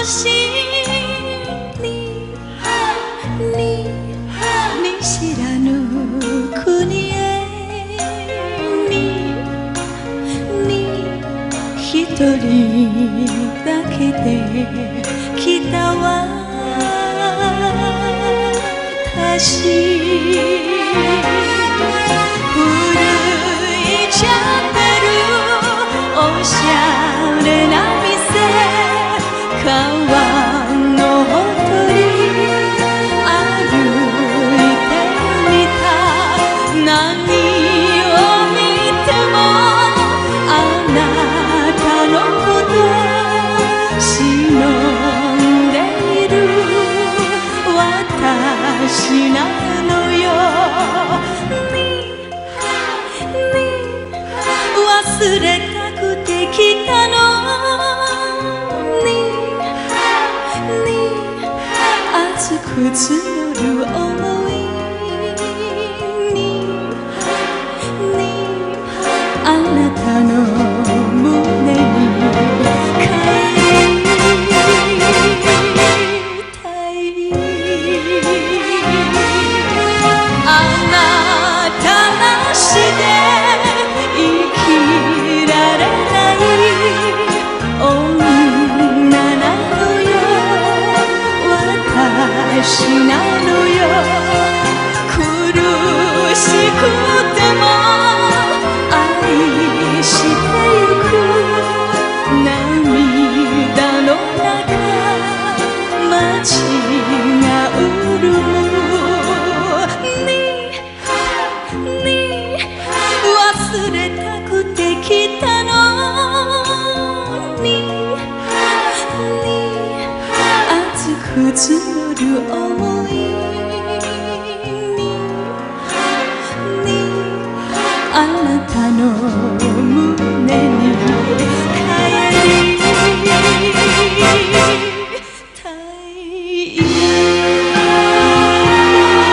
星に見知らぬ国へ一人だけで来た私古いチャペルおしゃれな店川のほとり歩いてみた何を見てもあなたのこと忍んでいる私なのよ忘れたくて来たのに熱く募る想いにあなたの胸に帰りたいあなたなしで生きられない女なのよ私なのよ苦しくても愛してゆく涙の中街が潤むに忘れたくて来たのに熱く募る想いにあなたの胸に帰りたい心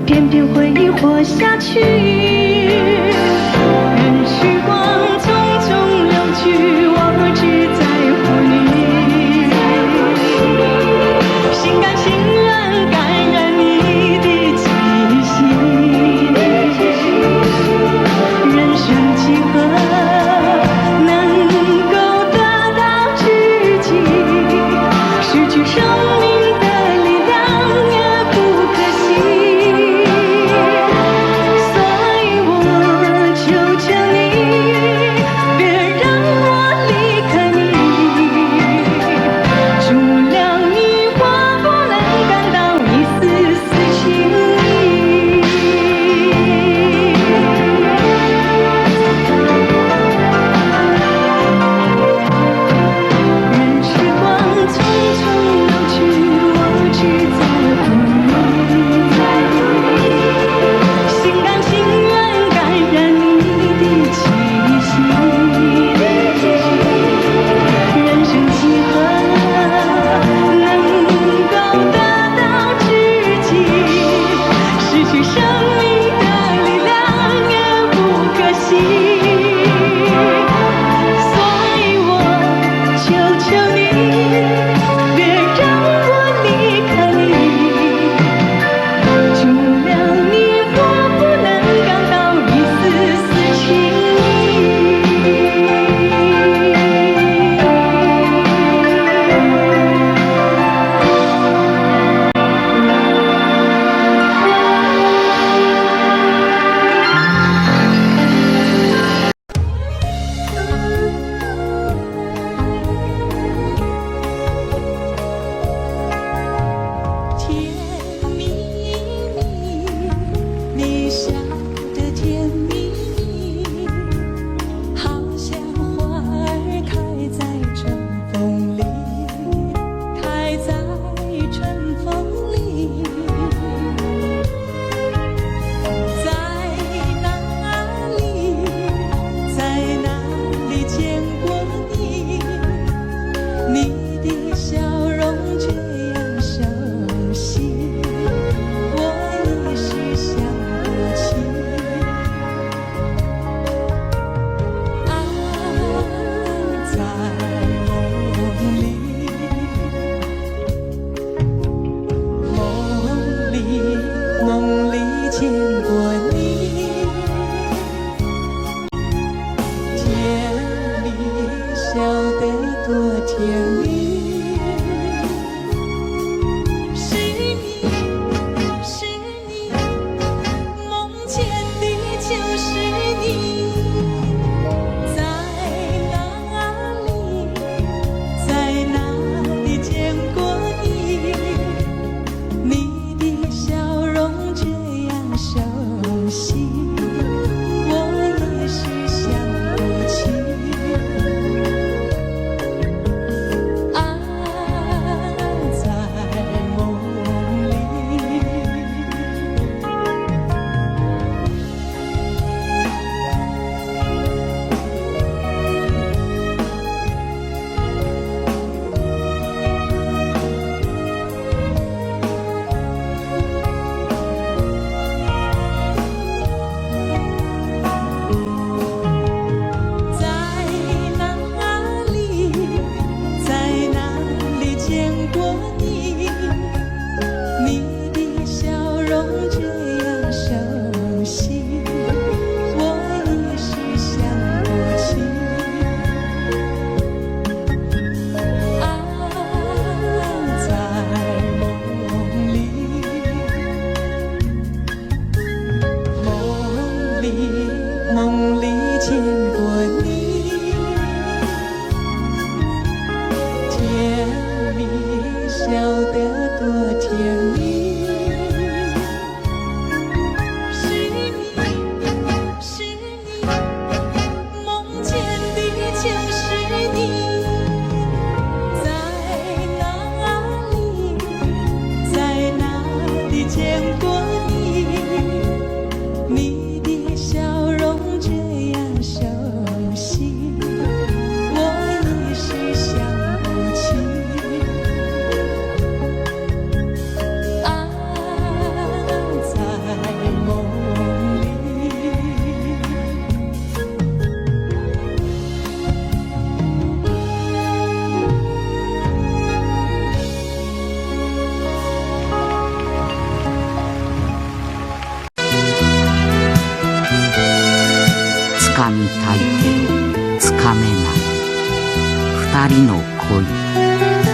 甘情愿感染你的气息。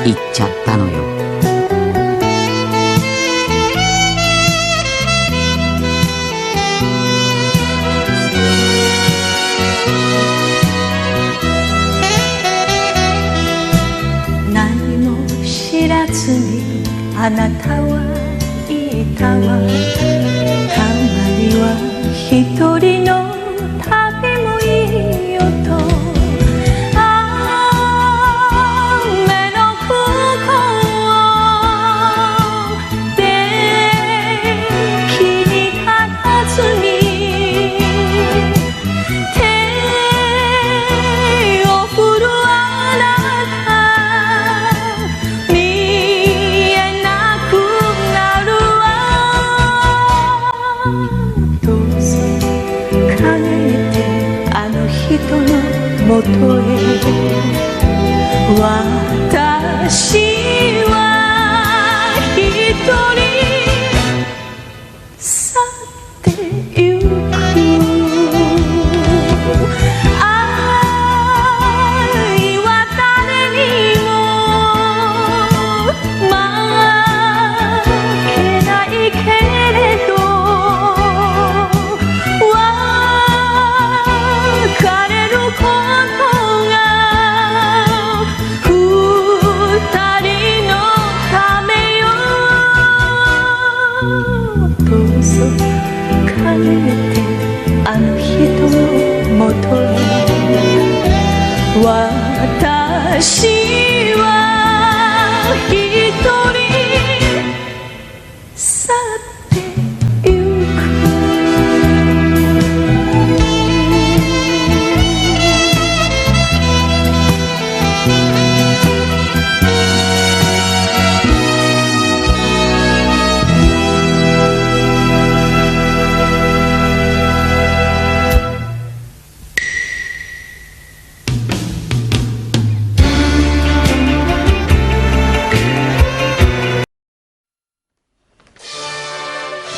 行っちゃったのよ。何も知らずにあなたはいたわ。たまには一人の旅もいいよと。雨の向こうで気に立たずに手を振るあなた見えなくなるわ。どうぞ陰であの人のもとへ。私は一人去ってゆく。愛は誰にも負けないけれど別れることが二人のためよ。どうぞ帰ってあの人のもとへ。私は一人去ってゆく。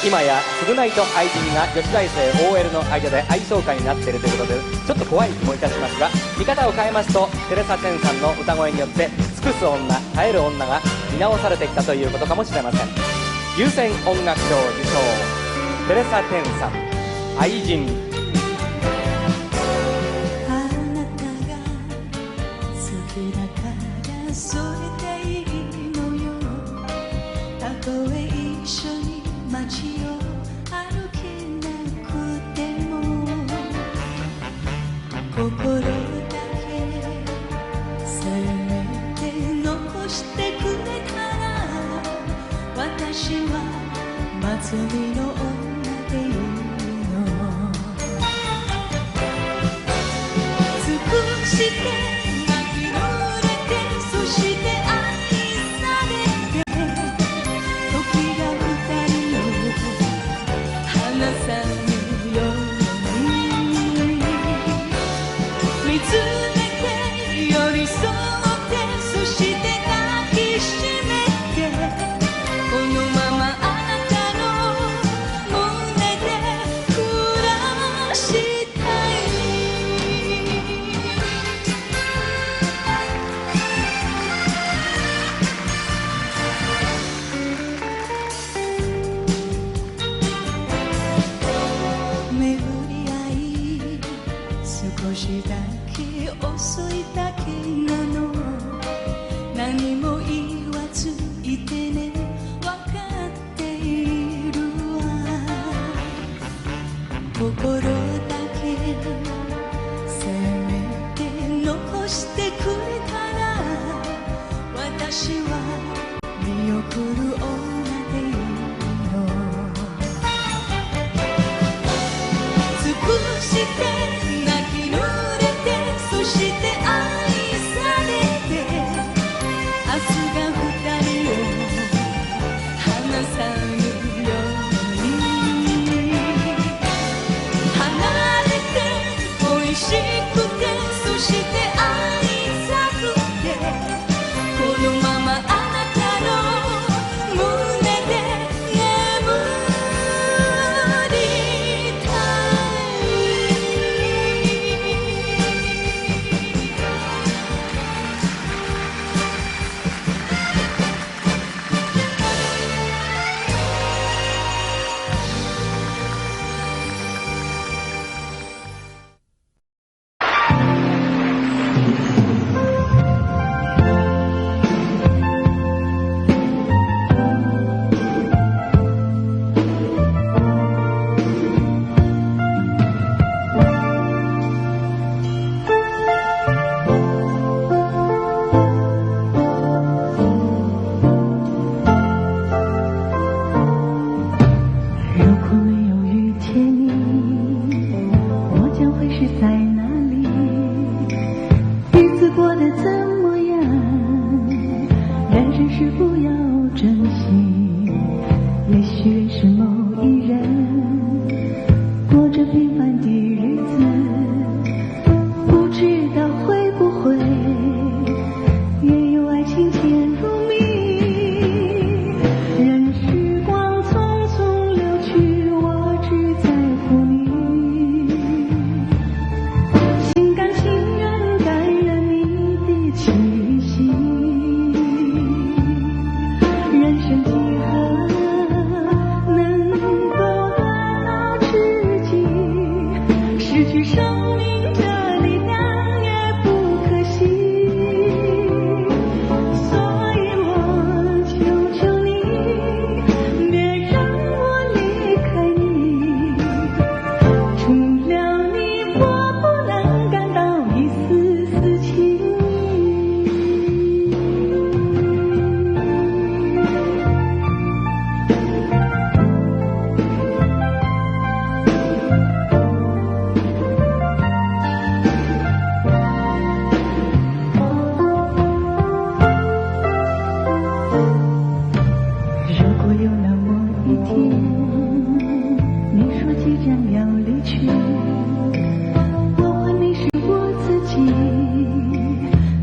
今や償いと愛人が女子大生 OL の間で愛想会になっているということでちょっと怖い気もいたしますが、見方を変えますとテレサ・テンさんの歌声によって尽くす女耐える女が見直されてきたということかもしれません。優先音楽賞受賞テレサ・テンさん愛人。あなたが好きだからそれでいいのよ。たとえ一緒に街を歩けなくても心だけせめて残してくれたら私は祭りの女でいいの。尽くして泣き濡れてそして愛されて時が二人を離さぬように見つめて寄り添ってそして抱きしめてこのままあなたの胸で暮らしたい。巡り合い少しだけ遅いだけなの。何も言わずいてね分かっているわ。心だけせめて残してくれたら私は見送る女でいいの。尽くして泣き濡れてそして愛されて明日が二人を離さぬように離れて恋しくてそして愛さくてこのままあなたの胸で眠りたい。要珍惜。也许认识某一人，过着平凡的日子，不知道会不会也有爱情渐入迷。任时光匆匆流去，我只在乎你，心甘情愿感染你的气息。人生几何能够得到知己，失去生命的力量也不可惜。所以我求求你，别让我离开你，除了你我不能感到一丝丝情意。如果有那么一天，你说即将要离去，我还迷失我自己，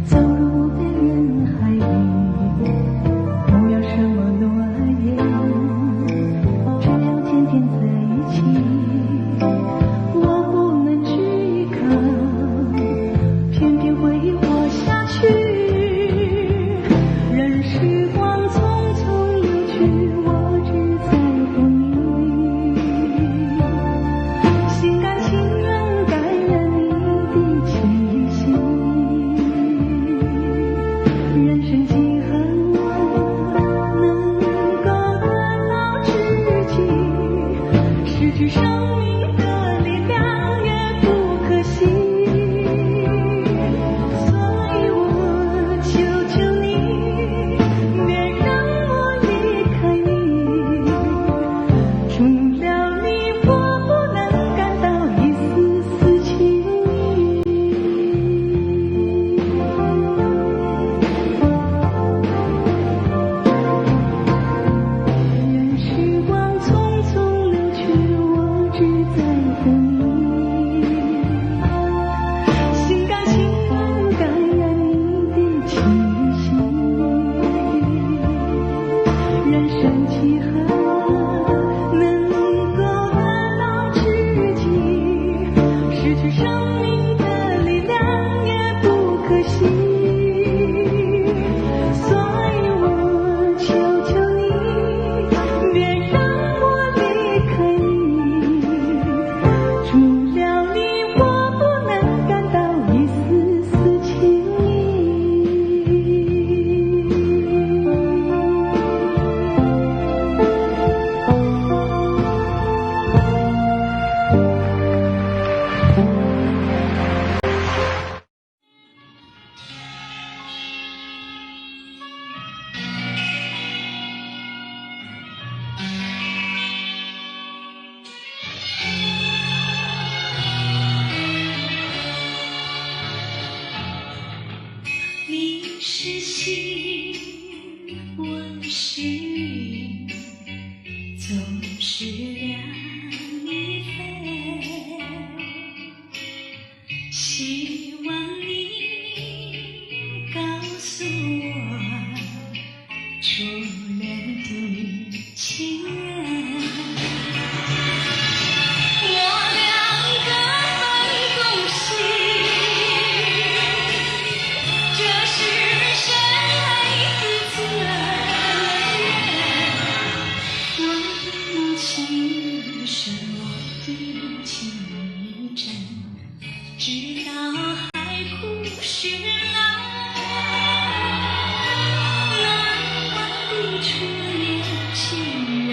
走入无边人海里，不要什么诺言，只要天天在一起。我不能只依靠，偏偏回忆活下去。任时光匆匆流去，我只在乎你，心甘情愿感染你的气息。人生几何能够得到知己，失去生命的力量也不可惜。所以我求求你，别让我离开你，除了你我不能感到一丝丝情意。任时光匆匆流去，我只在乎你，心甘情愿感染你的气息。人生几何能够得到知己，失去生命的力量也不可惜。所以我求求你，别让我离开你，除了你我不能感到一丝丝情意。你是星，我是云，总是两翼飞。希望你告诉我，初恋的情人。我俩各分东西，这是深爱彼此的人。我的母亲是我的情真，直到海枯石烂，难忘的初恋情人。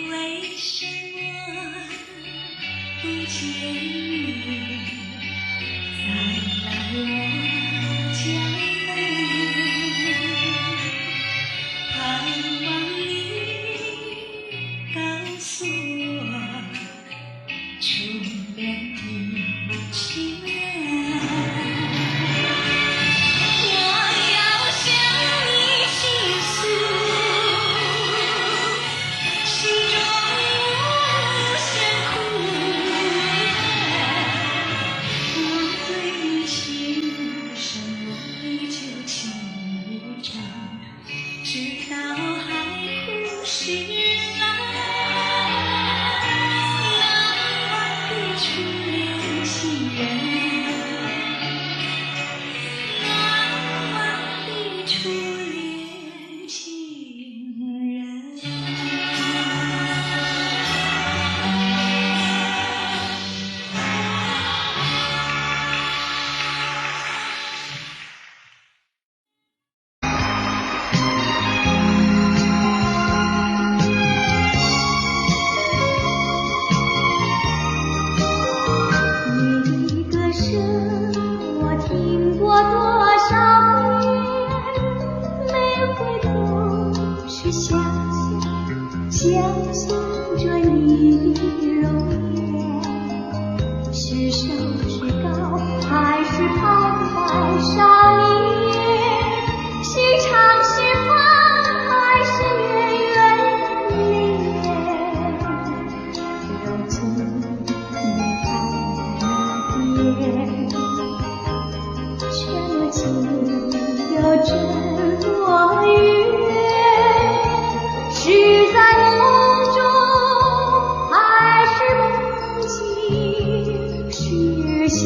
为什么不见你再来我家门？盼望是想象着你的容颜，是瘦是高还是胖还少年，是长是胖还是圆圆的脸，如今你看那边，却不见有这多远，是在梦中还是梦境实现？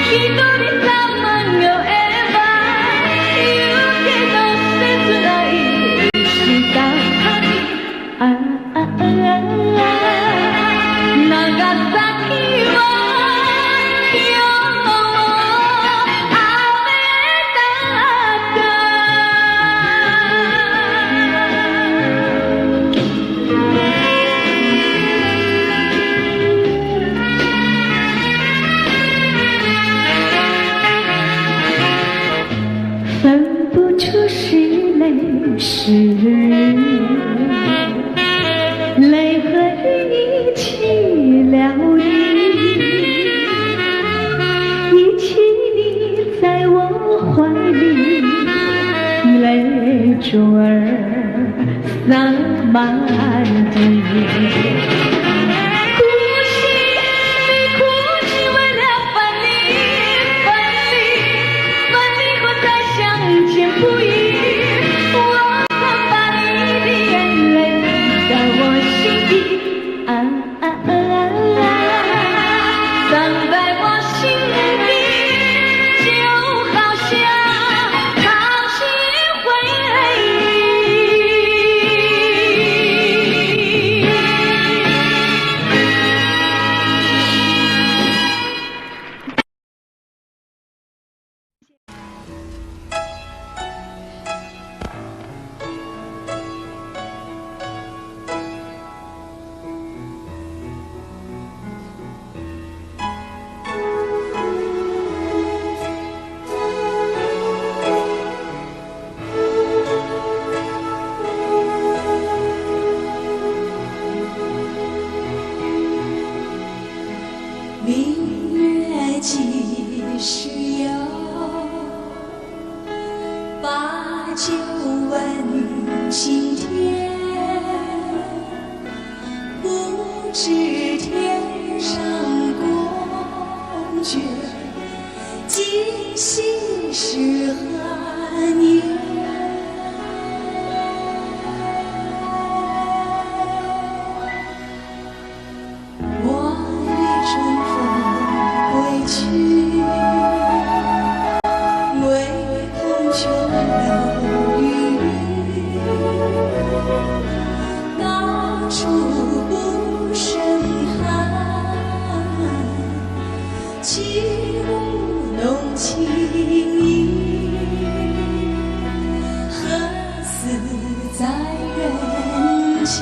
一人様に会えば言うけど处是泪，是泪和雨一起疗愈，一起你在我怀里，泪珠儿洒满地。明月几时有？把酒问青天。不知天上宫阙，今夕是何年？我欲乘风归去，唯恐琼楼玉宇，高处不胜寒。起舞弄清影，何似在人间？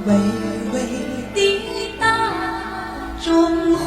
微微的大中华。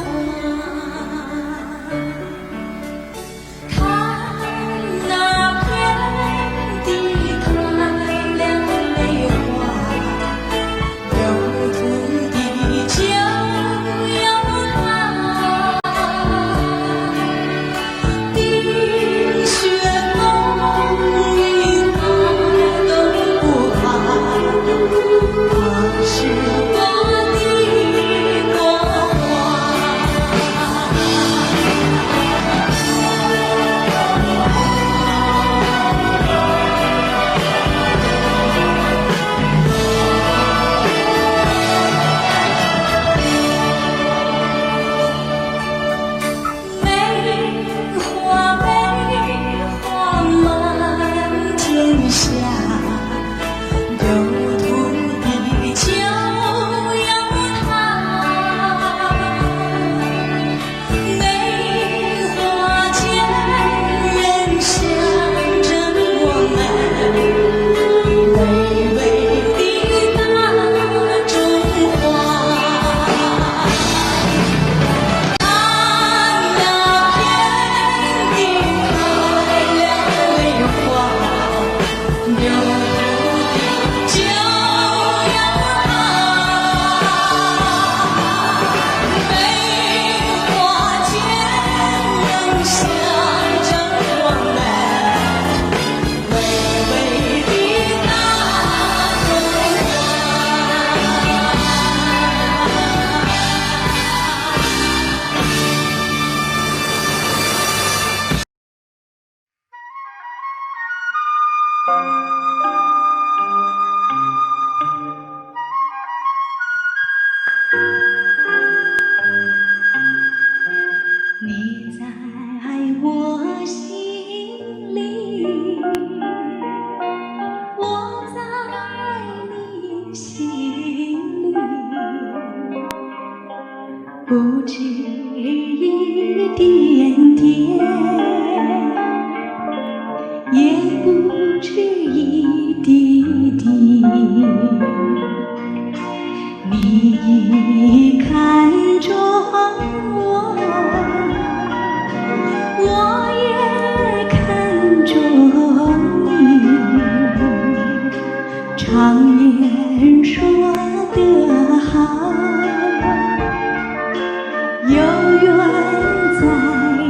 你在我心里，我在你心里，不止一点点，也不止一滴滴。你一看中我，我也看中你。常言说得好，有缘在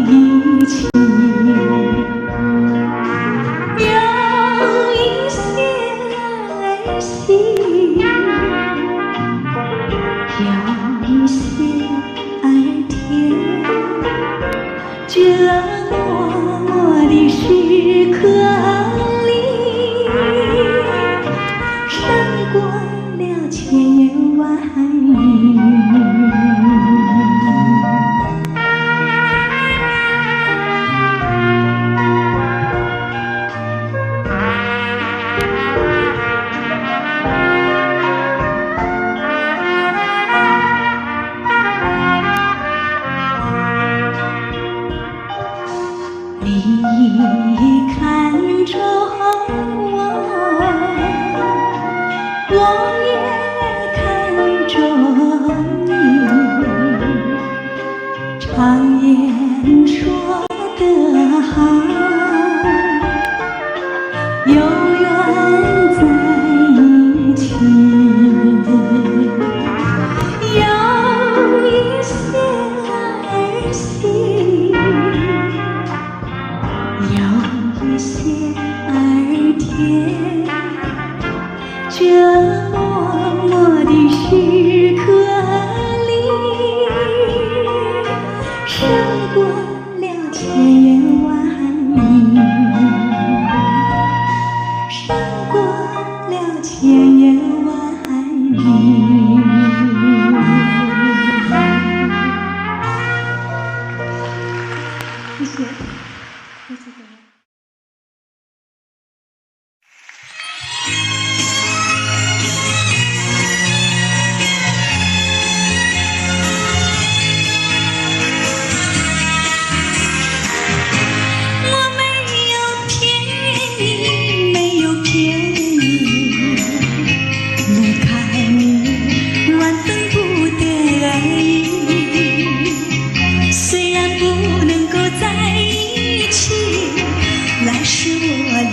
一起，有一些儿戏，有一些儿甜，这默默的时刻里，胜过了千言万语。你看中我，我也看中你。常言说得好，有缘在一起，有一些儿戏，有一些儿甜，这默默的时刻里，胜过了千言万语，胜过了千言万语。谢谢，谢谢各位。我没有骗你，没有骗你，离开你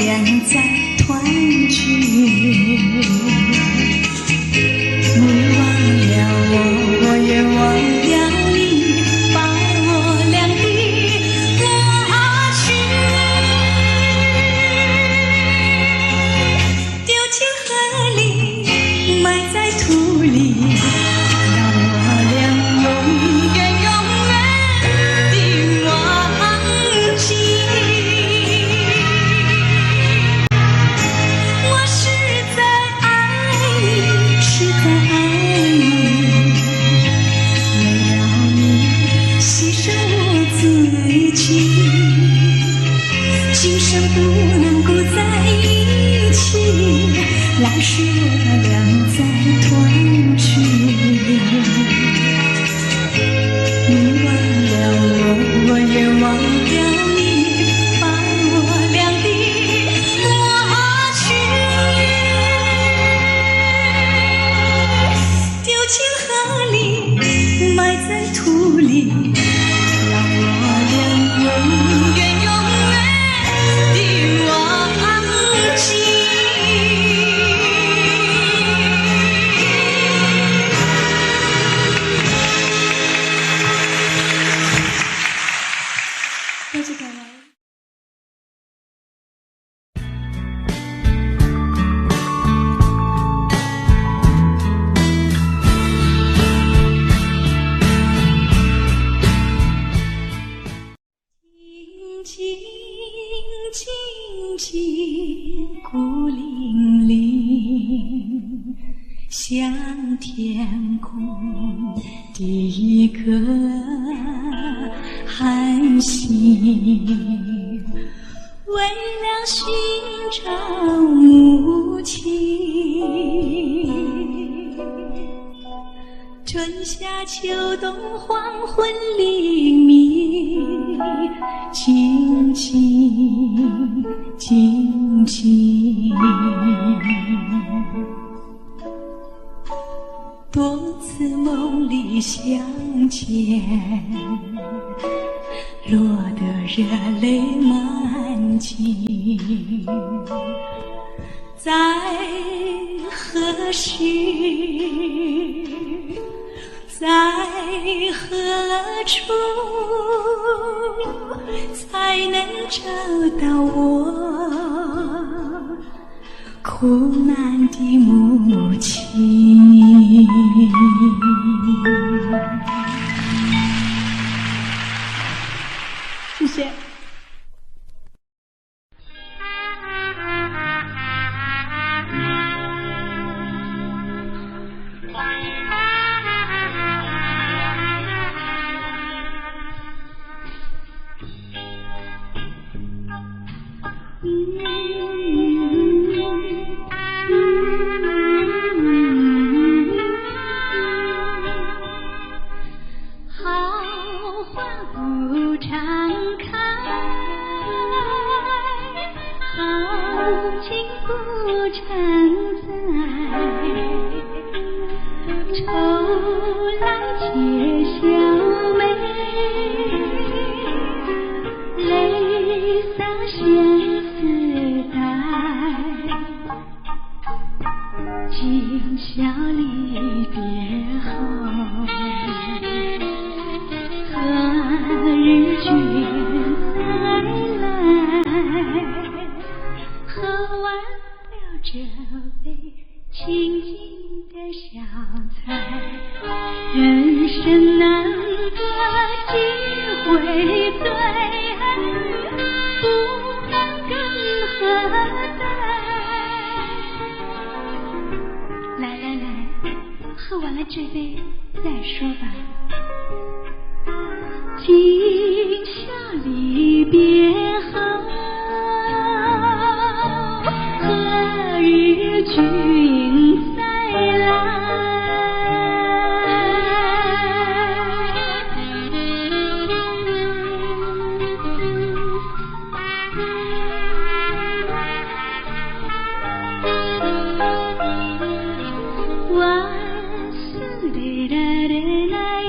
俩再团聚。你忘了我，我也忘了你，把我俩的过去丢进河里，埋在土里，让我俩永远永远的忘记。我实在爱你，实在爱你，为了你牺牲我自己，今生不能够在一起，来世我俩再团聚。你忘了我，我也忘了你，把我俩的过去丢进河里，埋在土里，让我俩永远永远的忘记。多谢各位。静静静静孤零零，像天空的一颗寒星，为了寻找母亲。春夏秋冬黄昏黎明，静静静静。多次梦里相见，落得热泪满襟。在何时，在何处，才能找到我苦难的母亲？谢谢。好花不常开，好景不常在，愁来且笑眉，泪洒相思带，今宵离别后，何日君再来？喝完了这杯清静的小菜，人生难得几回醉，不能更何待？来来来，喝完了这杯再说吧。今宵离别后，何日君再来？万事的的那一。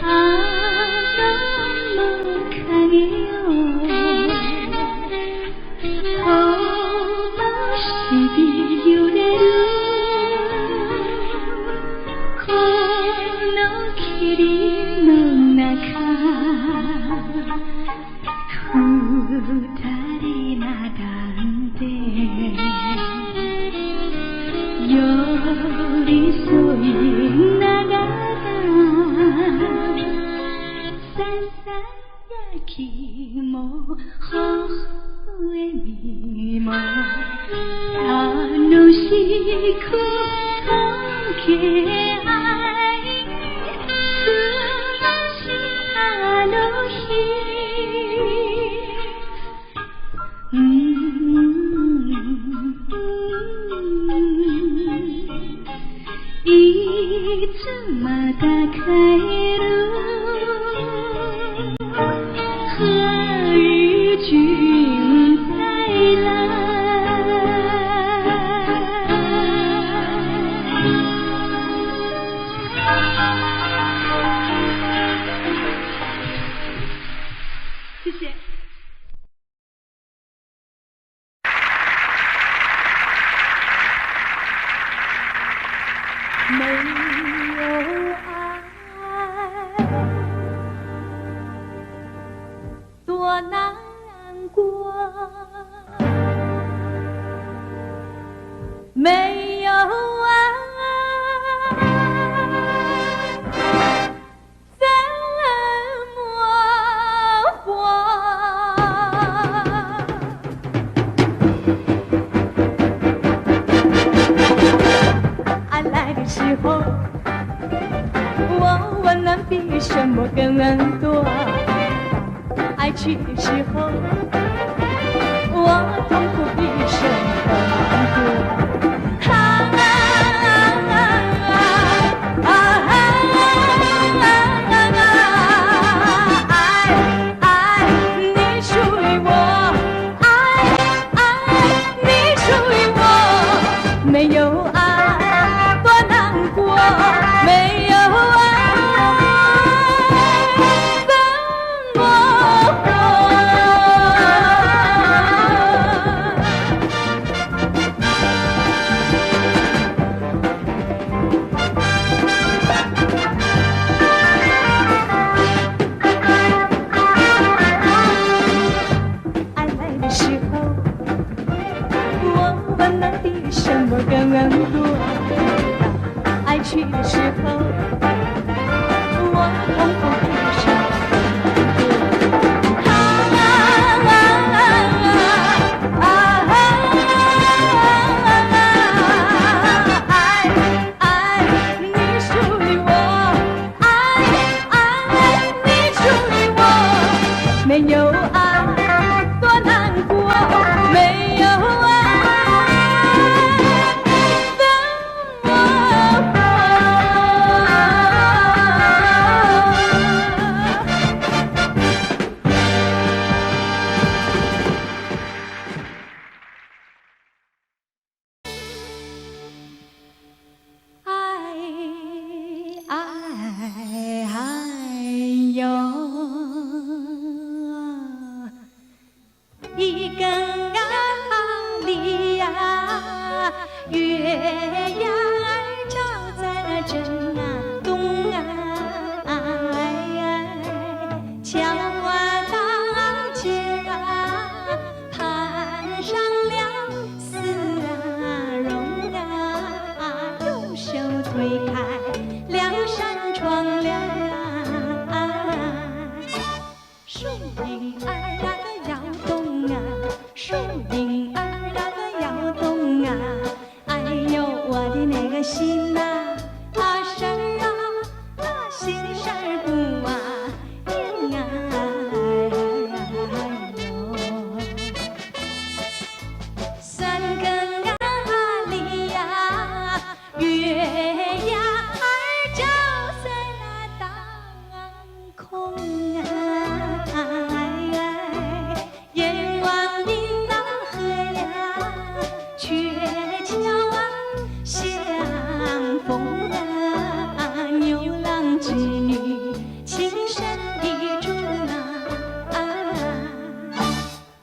啊，那么看哟。寂寞，好好的迷茫，他若是可空起爱，可是落去。いつまた帰る？何日君再来？谢谢。没有爱，多难过；没有爱，怎么活？爱来的时候，我温暖比什么更多；爱去的时候，我痛苦比什么更难过。没有爱，多难过；没有爱，怎么活？爱来的时候，我温暖比什么更多；爱去的时候，我痛苦比什么爱你属于我，爱你属于我，没有爱多难过，没有爱。一根啊梨呀，月呀照在那正啊东啊，桥啊大街啊攀上了丝啊绒啊，用手推开两扇窗帘啊，树影儿那个摇动啊，树影儿那个摇动啊，哎呦我的那个心啊，事儿啊，心事儿不啊应啊哟，三更啊里呀，月呀儿照在那当空啊。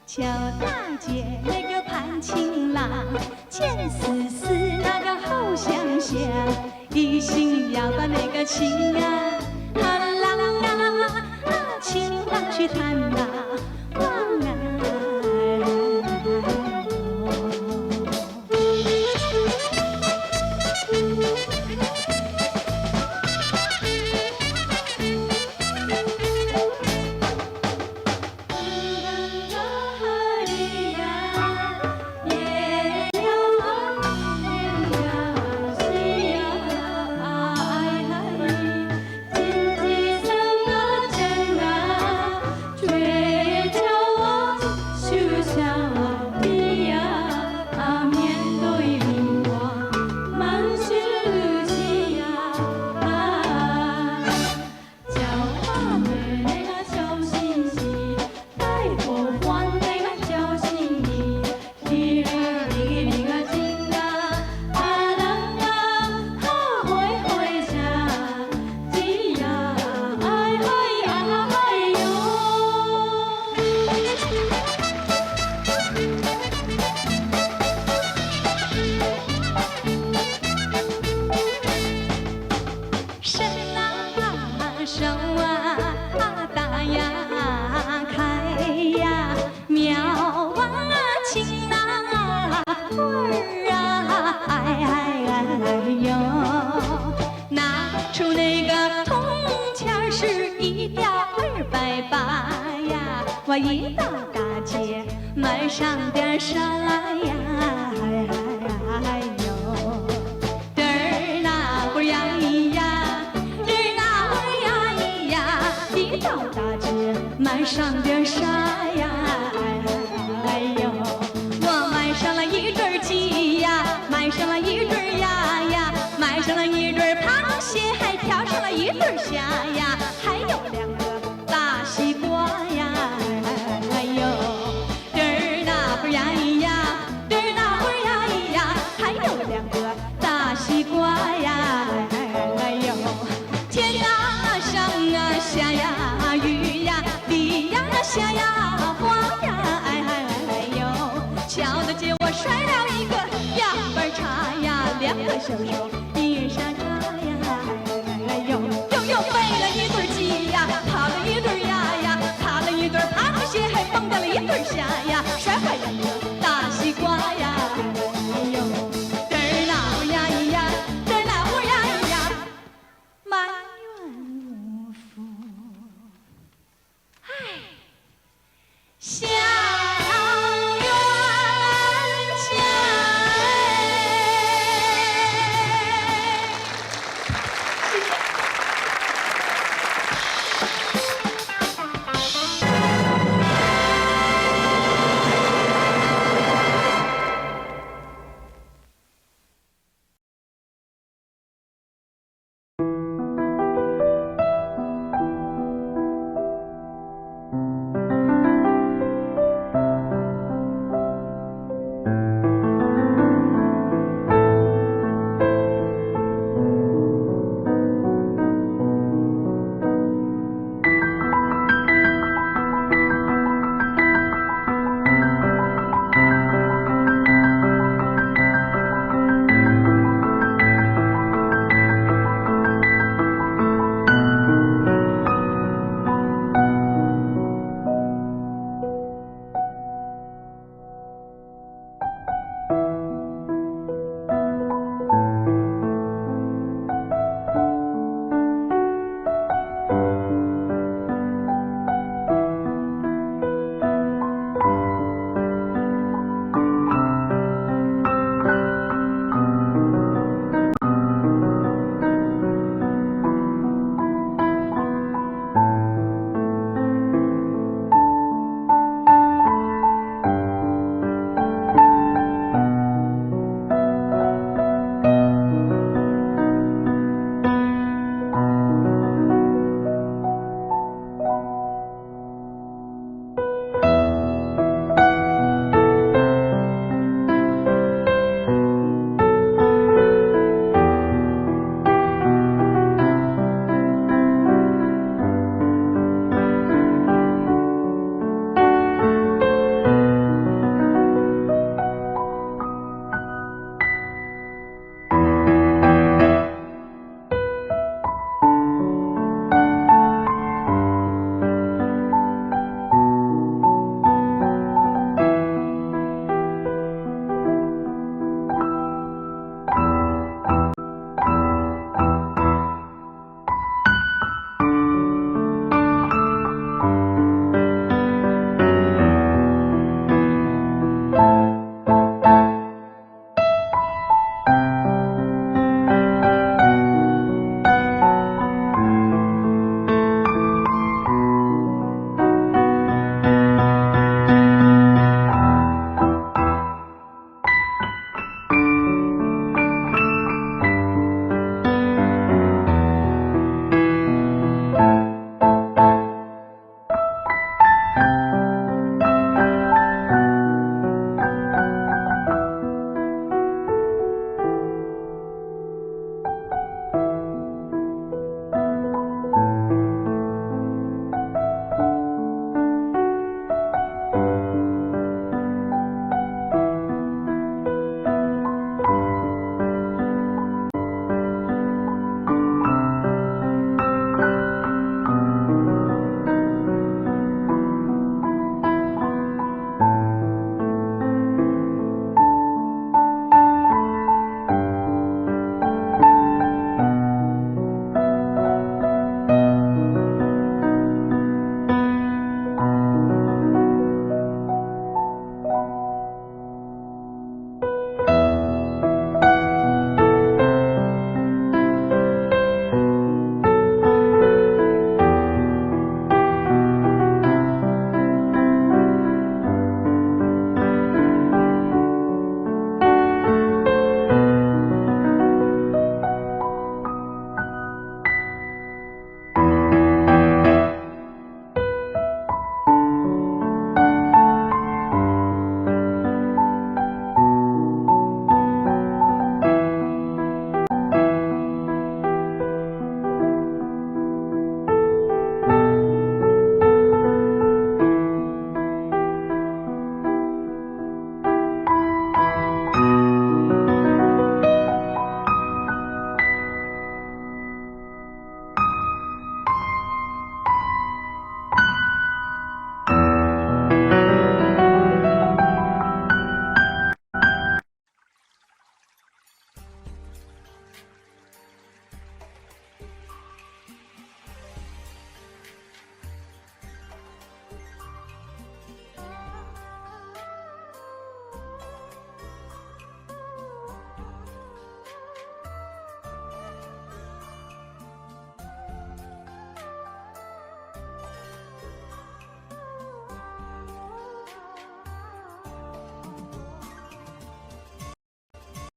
桥大街那个潘情郎，见思思那个好相想，一心要把那个情啊，啦啦啦啊大呀开呀妙啊情啊味儿啊哎呦，拿出那个铜钱是1吊288呀，我一到大街买上点啥呀？哎呦，嘚儿那会儿呀咿呀，嘚儿那会儿呀咿呀，一到大街买上点啥呀？哎呦，我买上了1对鸡呀，买上了1对鸭呀，买上了1对螃蟹，还挑上了1对虾呀，还有2个大西瓜呀。哎呦，嘚儿那会儿呀咿呀，嘚儿那会儿呀咿呀，还有2个大西瓜呀。哎呦，天啊上啊下呀雨呀地呀下呀花呀。哎呦，瞧得见我摔了一个样板叉呀，2个小手1人山茶呀。哎呦，又背了1对鸡呀，跑了1对鸭呀，踏了1对螃蟹，还蹦跶了1对虾呀，摔坏了